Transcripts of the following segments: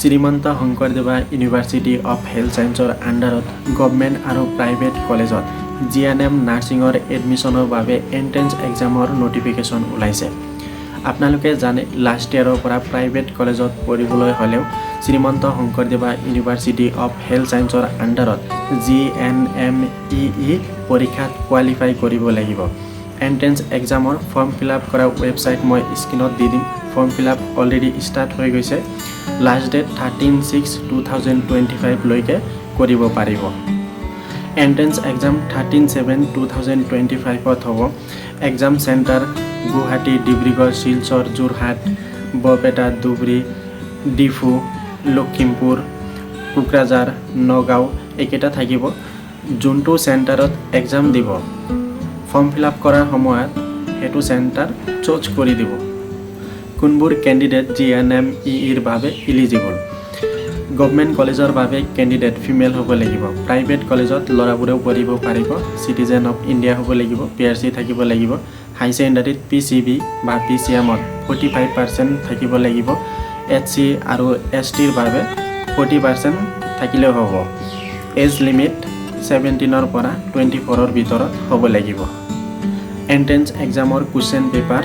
Srimanta Sankardeva university of health সায়েন্সৰ আণ্ডাৰত government আৰু private কলেজত GNM নাৰ্ছিঙৰ এডমিশ্যনৰ বাবে এণ্ট্ৰেন্স এক্সামৰ নটিফিকেশ্যন ওলাইছে। আপোনালোকে জানে লাষ্ট ইয়াৰৰ পৰা প্ৰাইভেট কলেজত পঢ়িবলৈ হ'লেও Srimanta Sankardeva university of health সায়েন্সৰ আণ্ডাৰত GNMEE পৰীক্ষাত কোৱালিফাই কৰিব লাগিব। এণ্ট্ৰেন্স এক্সামৰ ফৰ্ম ফিল আপ কৰা ৱেবছাইট মই স্ক্ৰীনত দি দিম। Form fill up already start হৈ গৈছে। লাষ্ট ডেট 13/6/2025 লৈকে কৰিব পাৰিব। এণ্ট্ৰেন্স এক্সাম 13/7/2025 হ'ব। এক্সাম চেণ্টাৰ গুৱাহাটী, ডিব্ৰুগড়, শিলচৰ, যোৰহাট, বৰপেটা, ধুবুৰী, ডিফু, লখিমপুৰ, কোকৰাঝাৰ, নগাঁও এইকেইটা থাকিব। যোনটো চেণ্টাৰত এক্সাম দিব ফৰ্ম ফিল আপ কৰাৰ সময়ত সেইটো চেণ্টাৰ চুজ কৰি দিব। কোনবোৰ কেণ্ডিডেট GNMEEৰ বাবে ইলিজিবল। গভৰ্ণমেণ্ট কলেজৰ বাবে কেণ্ডিডেট ফিমেল হ'ব লাগিব। প্ৰাইভেট কলেজত ল'ৰাবোৰেও পঢ়িব পাৰিব। চিটিজেন অফ ইণ্ডিয়া হ'ব লাগিব। PRC থাকিব লাগিব। হাই ছেকেণ্ডাৰীত PCB বা PCMত 45% থাকিব লাগিব। SC আৰু STৰ বাবে 40% থাকিলেও হ'ব। এজ লিমিট 17ৰ পৰা 24ৰ ভিতৰত হ'ব লাগিব। এণ্ট্ৰেন্স এক্সামৰ কুৱেশ্যন পেপাৰ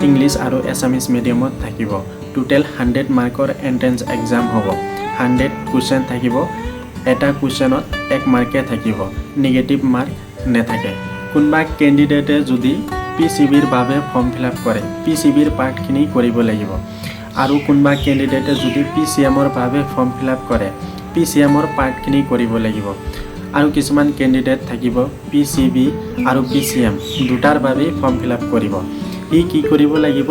ইংলিছ আৰু এছামিছ মিডিয়ামত থাকিব। টোটেল 100 মাৰ্কৰ এণ্ট্ৰেন্স এক্সাম হ'ব। 100 কুৱেশ্যন থাকিব। এটা কুৱেশ্যনত 1 মাৰ্কে থাকিব। নিগেটিভ মাৰ্ক নাথাকে। কোনোবা কেণ্ডিডেটে যদি PCBৰ বাবে ফৰ্ম ফিল আপ কৰে PCBৰ পাৰ্টখিনি কৰিব লাগিব। আৰু কোনোবা কেণ্ডিডেটে যদি PCMৰ বাবে ফৰ্ম ফিল আপ কৰে PCMৰ পাৰ্টখিনি কৰিব লাগিব। আৰু কিছুমান কেণ্ডিডেট থাকিব PCB আৰু PCM দুটাৰ বাবে ফৰ্ম ফিল আপ কৰিব। কি কৰিব লাগিব?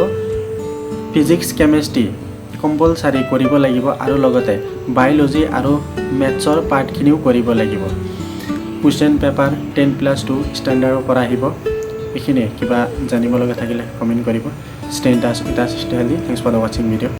ফিজিক্স কেমেষ্ট্ৰি কম্পালচাৰি কৰিব লাগিব আৰু লগতে বায়'লজি আৰু মেথছৰ পাৰ্টখিনিও কৰিব লাগিব। কুৱেশ্যন পেপাৰ 10+2 ষ্টেণ্ডাৰ্ডৰ পৰা আহিব। এইখিনিয়ে কিবা জানিব লগা থাকিলে কমেণ্ট কৰিব। ষ্টে ইন টাচ উইথ আছ। থ্যাংকছ ফৰ ৱাচিং ভিডিঅ'।